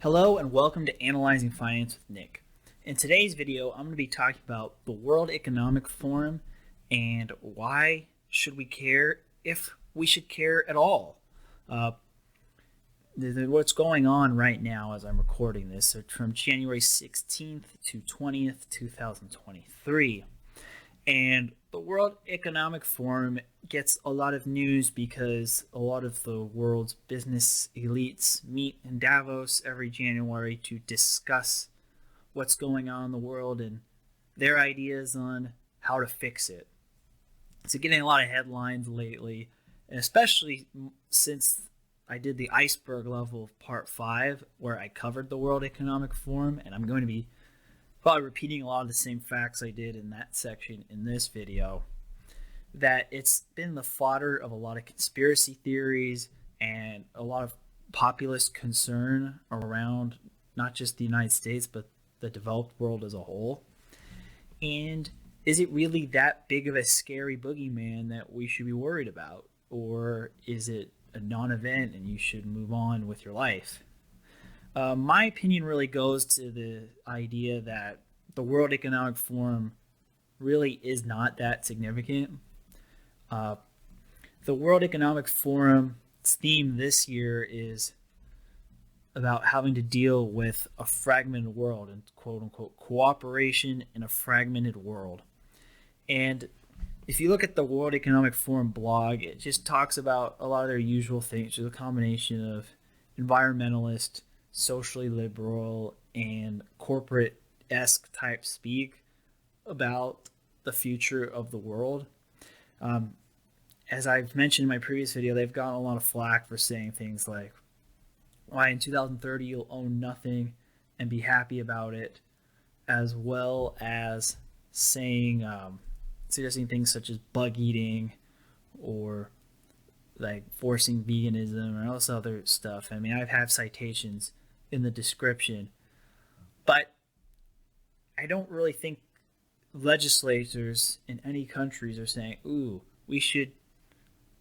Hello and welcome to Analyzing Finance with Nick. In today's video, I'm going to be talking about the World Economic Forum and why should we care, if we should care at all. What's going on right now as I'm recording this, so from January 16th to 20th, 2023. And the World Economic Forum gets a lot of news because a lot of the world's business elites meet in Davos every January to discuss what's going on in the world and their ideas on how to fix it. So getting a lot of headlines lately, and especially since I did the iceberg level of part 5 where I covered the World Economic Forum, and I'm going to be probably repeating a lot of the same facts I did in that section in this video, that it's been the fodder of a lot of conspiracy theories and a lot of populist concern around not just the United States, but the developed world as a whole. And is it really that big of a scary boogeyman that we should be worried about? Or is it a non-event and you should move on with your life? My opinion really goes to the idea that the World Economic Forum really is not that significant. The World Economic Forum's theme this year is about having to deal with a fragmented world and quote-unquote cooperation in a fragmented world. And if you look at the World Economic Forum blog, it just talks about a lot of their usual things. There's a combination of environmentalist, socially liberal, and corporate-esque type speak about the future of the world. As I've mentioned in my previous video, they've gotten a lot of flack for saying things like, why in 2030 you'll own nothing and be happy about it, as well as saying, suggesting things such as bug eating or like forcing veganism and all this other stuff. I mean, I have citations in the description, but I don't really think legislators in any countries are saying, ooh, we should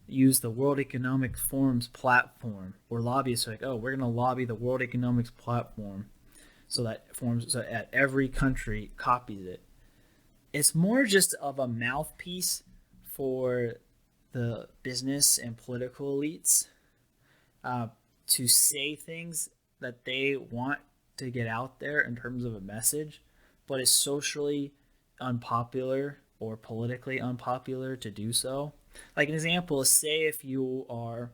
use the World Economic Forum's platform, or lobbyists are like, oh, we're going to lobby the World Economic platform so that every country copies it. It's more just of a mouthpiece for the business and political elites to say things that they want to get out there in terms of a message, but it's socially unpopular or politically unpopular to do so. Like an example is, say if you are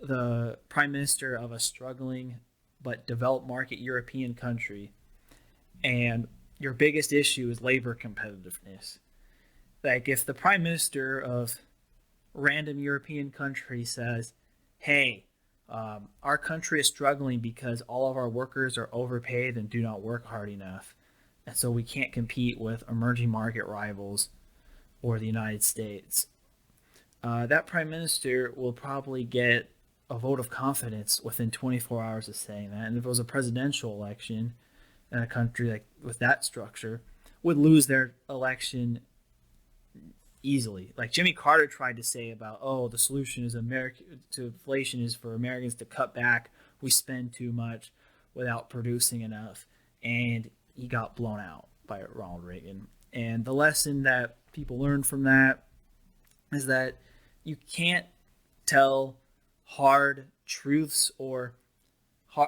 the prime minister of a struggling but developed market European country and your biggest issue is labor competitiveness. Like if the prime minister of random European country says, hey, our country is struggling because all of our workers are overpaid and do not work hard enough, and so we can't compete with emerging market rivals or the United States. That prime minister will probably get a vote of confidence within 24 hours of saying that. And if it was a presidential election in a country like with that structure, would lose their election easily. Like Jimmy Carter tried to say about, oh, the solution is to inflation is for Americans to cut back. We spend too much without producing enough. And he got blown out by Ronald Reagan. And the lesson that people learn from that is that you can't tell hard truths or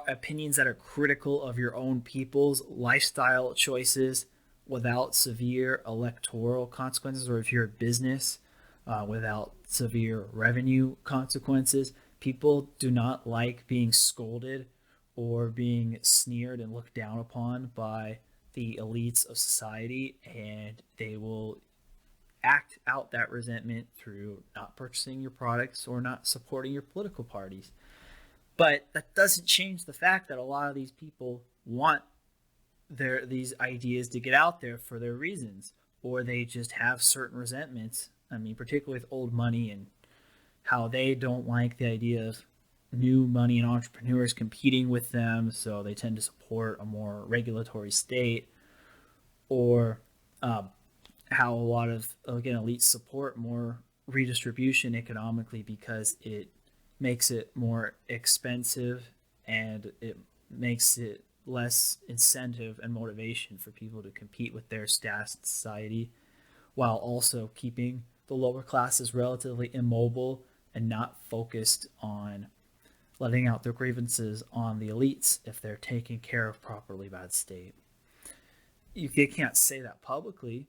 opinions that are critical of your own people's lifestyle choices without severe electoral consequences, or if you're a business, without severe revenue consequences. People do not like being scolded or being sneered and looked down upon by the elites of society, and they will act out that resentment through not purchasing your products or not supporting your political parties. But that doesn't change the fact that a lot of these people want these ideas to get out there for their reasons, or they just have certain resentments. I mean, particularly with old money and how they don't like the idea of new money and entrepreneurs competing with them, so they tend to support a more regulatory state, or how a lot of, again, elites support more redistribution economically because it makes it more expensive and it makes it less incentive and motivation for people to compete with their status in society, while also keeping the lower classes relatively immobile and not focused on letting out their grievances on the elites if they're taken care of properly by the state. You can't say that publicly,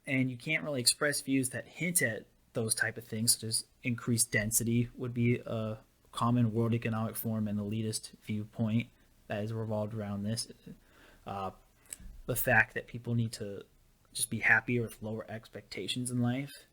and you can't really express views that hint at those type of things, such as increased density would be a common World Economic Forum and elitist viewpoint that is revolved around this. The fact that people need to just be happier with lower expectations in life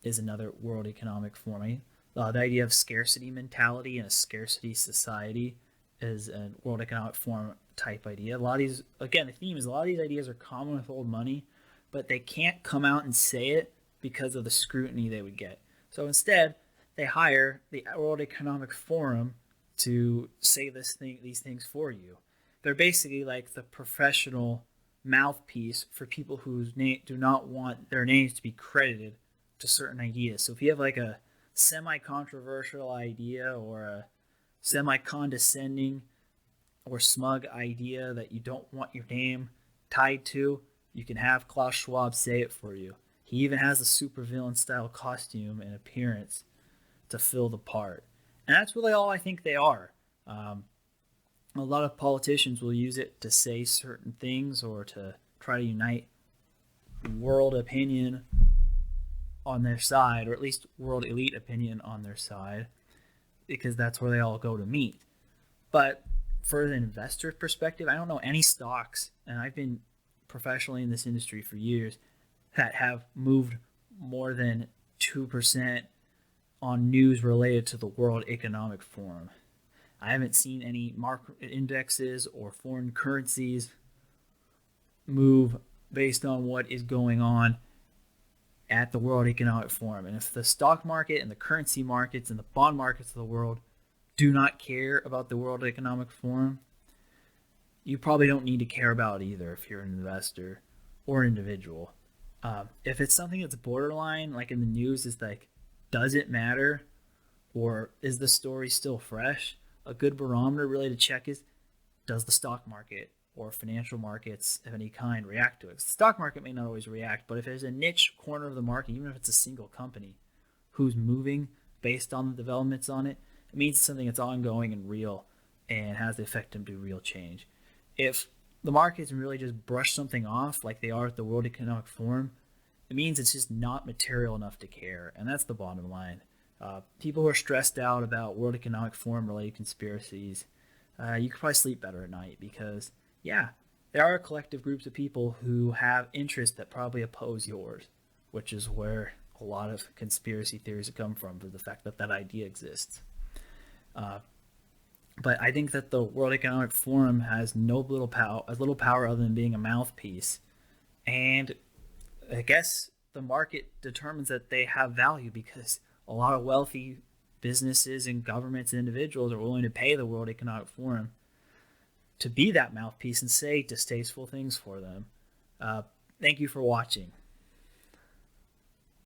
is another World Economic Forum. The idea of scarcity mentality and a scarcity society is a World Economic Forum type idea. A lot of these, again, the theme is a lot of these ideas are common with old money, but they can't come out and say it because of the scrutiny they would get. So instead, they hire the World Economic Forum to say these things for you. They're basically like the professional mouthpiece for people who do not want their names to be credited to certain ideas. So if you have like a semi-controversial idea or a semi-condescending or smug idea that you don't want your name tied to, you can have Klaus Schwab say it for you. He even has a supervillain style costume and appearance to fill the part. And that's really all I think they are. A lot of politicians will use it to say certain things or to try to unite world opinion on their side, or at least world elite opinion on their side, because that's where they all go to meet. But for an investor perspective, I don't know any stocks, and I've been professionally in this industry for years, that have moved more than 2% on news related to the World Economic Forum. I haven't seen any market indexes or foreign currencies move based on what is going on at the World Economic Forum. And if the stock market and the currency markets and the bond markets of the world do not care about the World Economic Forum, you probably don't need to care about it either if you're an investor or an individual. If it's something that's borderline, like in the news, is like, does it matter? Or is the story still fresh? A good barometer really to check is, does the stock market or financial markets of any kind react to it? The stock market may not always react, but if there's a niche corner of the market, even if it's a single company who's moving based on the developments on it, it means it's something that's ongoing and real and has the effect to do real change. If the markets really just brush something off like they are at the World Economic Forum, it means it's just not material enough to care, and that's the bottom line. People who are stressed out about World Economic Forum related conspiracies, you could probably sleep better at night because, yeah, there are collective groups of people who have interests that probably oppose yours, which is where a lot of conspiracy theories come from, for the fact that that idea exists. But I think that the World Economic Forum has little power other than being a mouthpiece, and I guess the market determines that they have value because a lot of wealthy businesses and governments and individuals are willing to pay the World Economic Forum to be that mouthpiece and say distasteful things for them. Thank you for watching.